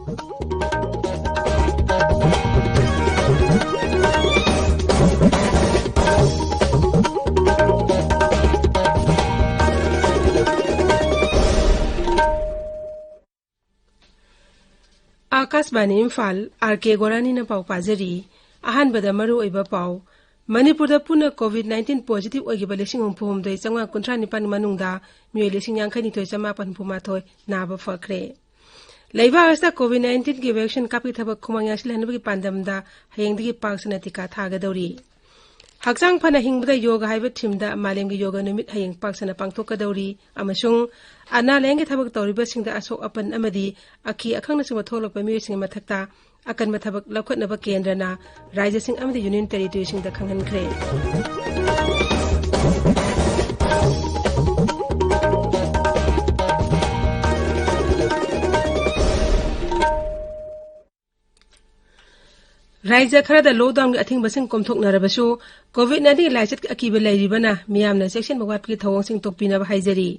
Akashvani Imphal R K गोरानी न पाउ पाजरी अहानबदा मरु ओइबा पाउ मणिपुर दा पुना कोविड-19 पॉजिटिव ओइगिबा लिसिंग हुमफुमदoi चंगा कुंथ्रा निपान मनुंगदा मियोय लिसिंग यांखनि थोय चमापन फुमाथोय नाबा फखरे लैबा अवस्था कोविड-19 की वैक्सीन कापी थबक खुमांग यासिलहनबगी पांदमदा हयेंदगी पाक्सना टिका थागदौरी हक्चांग फना हिंगबदा योगा हाइबा थिमदा मालेमगी योगा नुमित हयेंग पाक्सना पांगथोकदौरी अमसुंग अना लेंगे थबक तौरिबसिंगदा असोक अपन अमदी अखी अखंगनसुंग थोलकपा मियोयसिंग मथक्ता अकन थबक लखोटनबा केंद्रना राज्यसिंग अमदी यूनियन टेरिटरीसिंगदा खंगनख्रे राज्य खरदा लॉकडाउन की अथिंगबसिंग कोमथोकनरबसु कोविड-19 लाइचत अकीबा लैरिबना मियामना सेक्शन बगवाटकी थवंगसिंग तोकपिनबा हाइजरी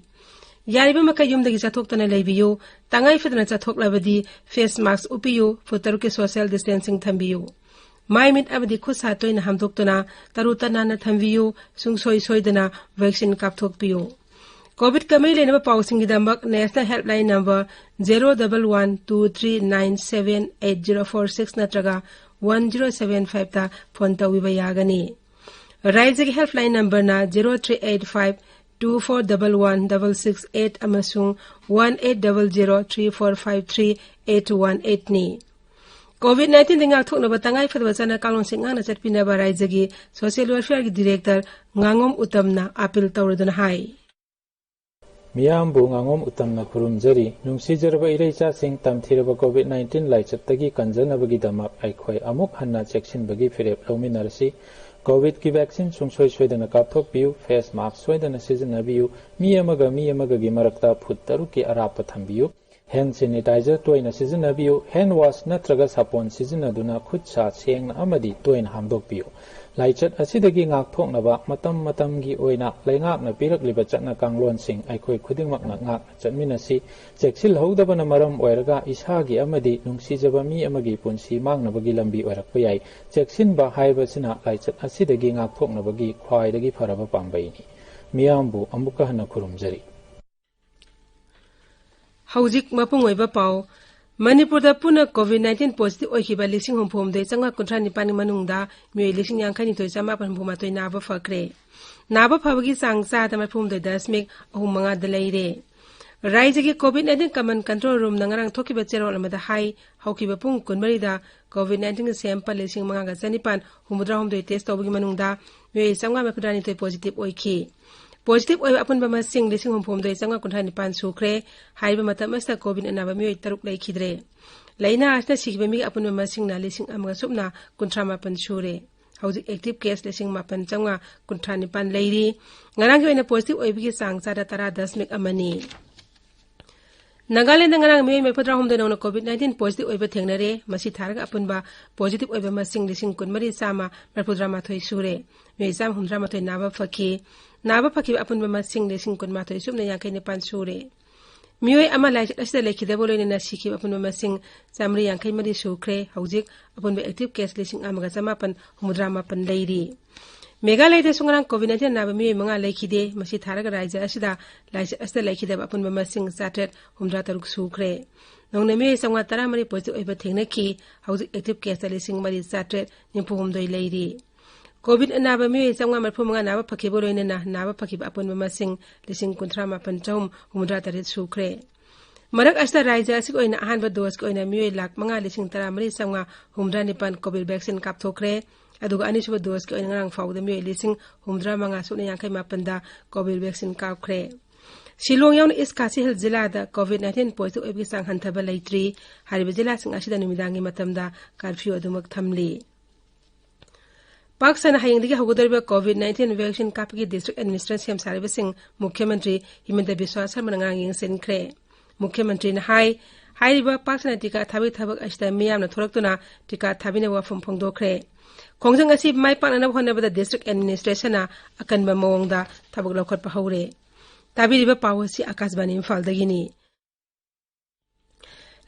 यारिबा मखा युमदगी चथोक्तना लैबियु तंगाई फदना चथोक्लबदी फेस मास्क उपियु फुटरु के सोशल डिस्टेंसिंग थंबियु माइ मिट अबदी खुद सातोइना हमदोक्तना तरुतनाना थंबियु सुंगसोय सोयदना वैक्सीन कापथोकपियु कोविड कमै लेनबा पाउसिंगीदमक नेशनल हेल्पलाइन नंबर 01123978046 नत्रगा 1075 ता फोन तौविबा यागनी राज्य की हेल्पलाइन नंबर ना 0385241166 अमसुंग 180034538118 नी कोविड-19 दिंगा थोकनबा तंगाई फदबा चना कालोंसिंग आंगना चटपिनबा राज्य की सोशल वेलफेयर की डायरेक्टर nganगोम उतमना अपील तौरदुना हाई मियामबु nganगोम उतमना खुरुमजरी नुंसीजरबा इरैचासिंग तमथिरबा कोविड-19 लाइचतगी कंजनबगी दमक आइखोय अमुक हन्ना चेक्सिनबगी फिरेप लौमिनरसी कोविड की वैक्सीन सुंगसोय सोयदना कापथोकपियु फेस मास्क सोयदना सिजनबियु मी अमगा मरक्ता फुट तरुक की Arap थंबियु hand sanitiser तोयना सिजनबियु hand wash नत्रगा सापोन सिजनदुना खुद सा सेंगना अमदी तोयना हामदोकपियु लाइचत असिदगी ngaktoknaba matam-matamgi oina laingakna pirakliba chatna kanglonsing aikhoi khudingmakna ngakna chatminasi cheksil howdabana maram oiraga isagi amadi nungsijaba mi amagi punsi mangnabagi lambi oirakpa yai cheksinba haibasina laichat asidagi ngaktoknabagi khwaidagi faraba pambaini miyambu amuka hana khurumjari हौजिक मपुंग ओइबा पाउ मणिपुर दा पुना कोविड-19 positive ओइखिबा लिसिंग हुमफुमदoi चंगा कुंथ्रा निपानि मनुंगदा मियोय लिसिंग यांखनि थोय चमापन फुमाथोय नाबा फखरे नाबा फबगी सांग चादा मफुमदoi 0.35 दा लैरे राज्य की कोविड-19 कमन control room नंगरांग थोकिबा चेरोल अमदा high हौकिबा पुंग कुनमरी दा कोविड-19 sample लिसिंग मंगा चनिपान हुमुद्रा हुमदoi test तौबगी मनुंगदा मियोय चंगा मकुदानि थोय पॉजिटिव ओइखि पॉजिटिव ओइ अपन बमा सिंग लिसिंग हुमफुमदoi चंगा कुंथ्रा निपान सुख्रे हाइबा मतमस्ता कोविड अनाबा मियोय तरुक लैखिद्रे लैना आसना सिखिबा मी अपन बमा सिंग ना लिसिंग अमगा सुपना कुंथ्रा मापन सुरे हौजिक एक्टिव केस लिसिंग मापन चंगा कुंथ्रा निपान लैरी ngarang ओइना पॉजिटिव ओइबगी सांग चादा 10 अमनी नागालैंड ngarang मियोय मेफद्रा हुमदoi नौना कोविड-19 पॉजिटिव ओइबा थेंगनरे मसी थारगा अपनबा पॉजिटिव ओइबा मसिंग लिसिंग कुनमरी चामा मरपुद्रा माथोय सुरे मियोय चाम हुमद्रा माथोय नाबा फकी अपन बमा सिंग लिसिंग कुनमाथोय सुपना यांखै निपान सुरे मियोय अमा लाइचत असिदा लेखिदबो लोइना सिखि अपन बमा सिंग चामरी यांखै मरि सुख्रे हौजिक अपन बे एक्टिव केस लिसिंग अमगा चमापन हुमद्रा मापन लैरी मेघालय दे सुंगरांग कोविड-19 नाबा मियोय मंगा लेखिदे मसी थारगा राज्य असिदा लाइचत असिदा लेखिदब अपन बमा सिंग चाट्रेट हुमद्रा तरुक सुख्रे नौना मियोय संगा 13 पॉजिटिव ओइबा थेंगनखि हौजिक एक्टिव केस लिसिंग मरि चाट्रेट निफु हुमदoi लैरी कोविड अनाबा मियोय चंगा मरफु मंगा नाबा फखिबो लोइना नाबा फखिबा अपन बमा सिंग लिसिंग कुंथ्रा मापन चौम हुमद्रा तरेत सुख्रे मरक असिदा राज्य असि ओइना अहानबा दोज को ओइना मियोय लाख मंगा लिसिंग 13 चंगा हुमद्रा निपान कोविड वैक्सीन कापथोखरे अदुगा अनिसुबा दोज के ओइना ngarang फाउदा मियोय लिसिंग हुमद्रा मंगा सुने यांखै मापनदा कोविड वैक्सीन कापखरे शिलोंग याउन इस खासी हिल जिला दा कोविड-19 पॉजिटिव ओइबगी सांग हंथबा लैत्री हारिबा जिला सिंग असिदा नुमिदांगी मतमदा कर्फ्यू अदुमक थमली पाकसना हायंगदगी हगोदरबा कोविड-19 वैक्सीन कापगी डिस्ट्रिक्ट एडमिनिस्ट्रेशन सारिबसिंग मुख्यमंत्री हिमंत बिस्वा शर्मा ngarang yingsenkhre मुख्यमंत्री ने हाइरिबा पाकसना टिका थाबी थबक असिदा मियामना थोरक्तुना टिका थाबिना वाफम फोंदोखरे खोंजंग असि माइ पाकना होनबदा डिस्ट्रिक्ट एडमिनिस्ट्रेशना अकनबा मवंगदा थबक लौखटपा हौरे ताबिरिबा पावसी आकाशवाणी इम्फालदगिनी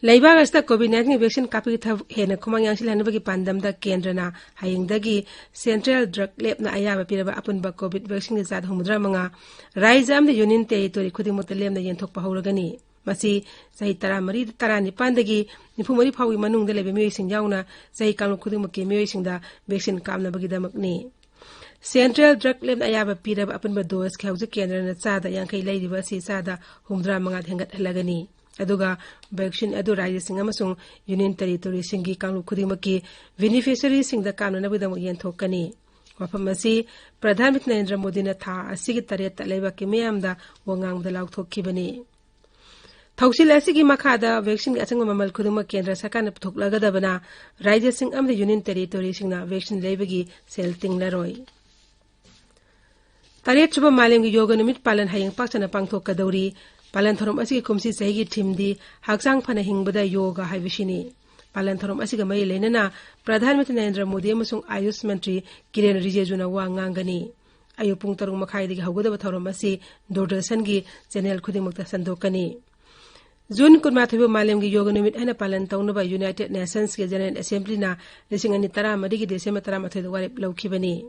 Laibag asta COVID-19 vaccine kapi thav hena khumang yang silan bagi pandam da kendra na hayeng dagi Central Drug Lab na ayaba piraba apun ba COVID vaccine zat humudra manga raizam the union territory khudi mutalem na yenthok pa hawragani masi sahi tara mari tara ni pandagi nifu mari phawi manung da lebe miyoi sing yauna sahi kalu khudi mukke miyoi sing da vaccine kamna bagi damakni Central Drug Lab ayaba piraba apun ba dose khawju kendra na sada yang kai leidiba si sada humudra manga thengat halagani aduga vaccine adu raja sing amasung union territory singi kanglu khudimaki beneficiary sing da kanuna bidam yen thokani wafamasi Pradhan Mantri Narendra Modi na tha asigi taret taleba ki meyam da wangang da lauk thokkibani thausil asigi makhada vaccine gi achang mamal khuduma kendra sarkar na thoklaga da bana raja sing am the union territory sing na vaccine lebagi sel ting la roi taret chuba malem gi yoga nimit palan hayeng pakchana pangthok ka dauri Palan thorom asigi kumsi sahi timdi haksang phana hingbada yoga haibishini Palan thorom asiga mai lenana Pradhan Mantri Narendra Modi amasung Ayush Mantri Kiren Rijiju na wa ngangani ayu pung tarung makhai digi hawgada thorom asi Doordarshan gi channel khudimukta sandokani June kunmathiba malem gi yoga numit ana palan tawnaba United Nations ge General Assembly na 2013 gi December 13 warep lawkhibani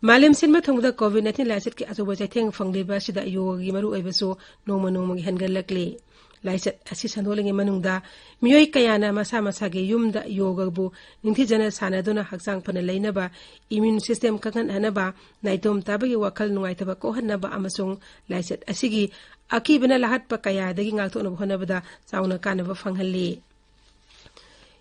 Malim sinma thongda COVID-19 laiset ki asoba chaitheng phangdeba sida yoga gi maru aibaso noma gi hangalakle laiset asi sandolengi manungda miyoi kayana masa ge yumda yoga bu ningthi jana sanaduna haksang phana leinaba immune system kakan hanaba naitom tabagi wakal nungaitaba ko hanaba amasung laiset asigi akibana lahat pa kaya dagi ngakto na honabada sauna kanaba phanghalli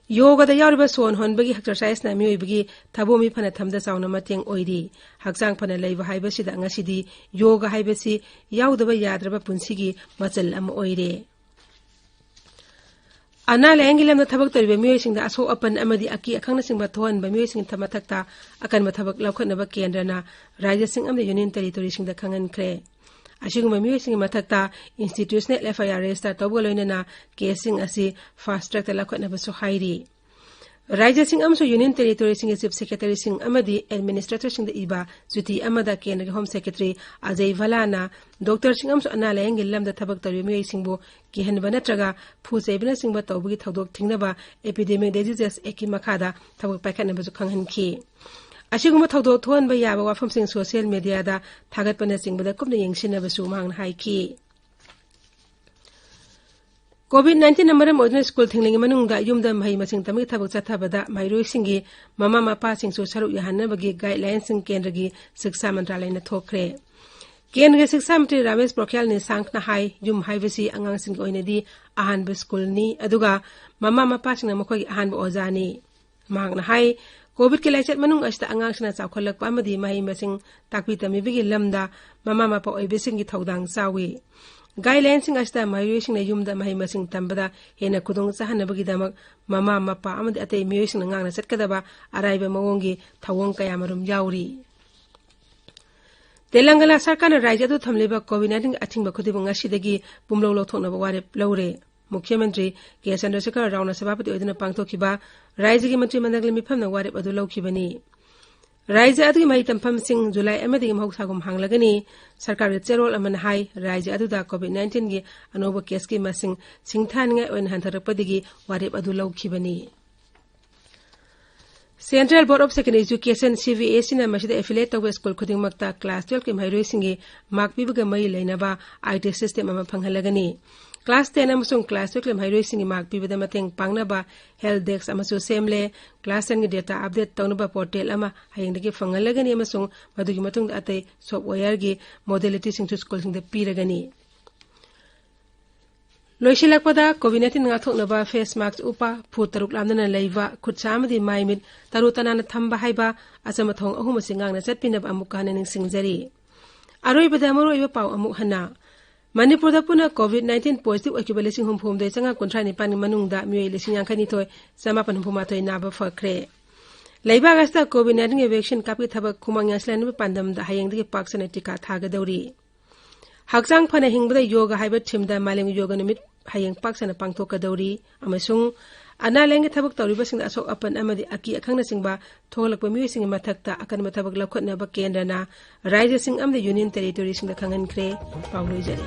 Yoga da yawriba son honbagi exercise na miyoibagi thabomi phana thamda chawna mateng oiri haksang phana leiba haiba sida ngasidi yoga haibasi yawdaba yadraba punsigi machal am oire ana lengilam da thabak toriba miyoisingda aso apan amadi aki akhangna singba thon ba miyoising thamathakta akan mathabak laukhatnaba kendrana rajya sing am the union territory singda khangan khre Ashiguma miyoising mathakta institutional FIR register tawgaloinana casing asi fast track talakhatna baso hairi Raja sing amso union territory sing chief secretary sing amadi administrator sing da iba juti amada kendra home secretary Ajay Valana Dr sing amso anala engillam da thabak tari miyoising bo kihanba natraga phusebna sing ba tawbugi thodok thingnaba epidemic diseases eki makhada thabak paikhatna baso khanghanki Ashiguma thawdo thon ba yaba wafam sing social media da thagat pana sing bada kumna yengsina basu mang haiki COVID-19 namaram ordinary school thingling manungda yumda mai masing tamgi thabak chathabada mairoi singi mama mapa sing so saru yahanna bagi guidelines sing kendragi shiksha mantralay na thokre kendra shiksha mantri Ramesh Pokhriyal ni sangna hai yum haibasi angang sing oinadi ahan ba school ni aduga mama mapa sing makhoi ahan ba ojani mangna hai COVID ke laiset manung asta angang sina chawkhalak pa amadi mahi masing takpi tami bigi lamda mama mapa oibising gi thodang chawi guidelines sing asta mahi sing na yumda mahi masing tambada hena kudung chahana bagi damak mama mapa amadi atei miyo sing ngang na setkadaba araiba mawongi thawong kaya marum yauri Telangana sarkar na rajya du thamleba COVID-19 athingba khudibang asidagi bumlo lothokna ba warep lawre Mukhyamantri K. Chandrasekhar Rao na sabapati oiduna pangthokhiba Rajya gi mantri mandal mifam na warep adu lawkhibani Rajya adu gi mai tampham sing July amadi mahoksagum hanglagani sarkar ge cherol amana hai Rajya adu da COVID-19 gi anoba case gi masing singthaninga oin hantarakpadigi warep adu lawkhibani Central Board of Secondary Education CVAC na masida affiliate tawa school khuding makta class 12 ki mairoi singi mark pibaga mai leinaba IT system ama phanghalagani Class 10 amasung class 12 mairoi singi mark pibada mateng pangnaba health desk amasu semle class 10 data update tawnaba portal ama hayengdagi phanghalagani amasung madugi matung atei software gi modality sing school sing da piragani Loisilakpada COVID-19 ngathoknaba face mask upa phutaruk lamna leiwa khutsamadi maimit tarutanana thamba haiba asamathong ahum singang na chatpinab amukana ning singjari aroi bada maroi pau amuk hana Manipur da puna COVID-19 positive occupation humphum de changa kontrani pani manungda mioi lesing yankani thoi samapan humphuma thoi naba phakre leiba gasta COVID-19 vaccine kapi thabak khumang yaslan pandam da hayengdagi paksana tika thaga dauri Haksang phana hingbada yoga haiba thimda maleng yoga numit hayeng paksana pangthoka dauri amasung ana lenge thabak tawriba sing asok apan amadi aki akhangna singba tholakpa miwi sing mathakta akan mathabak lakhotna ba kendana rajya sing am the union territory sing da khangan khre pauloi jari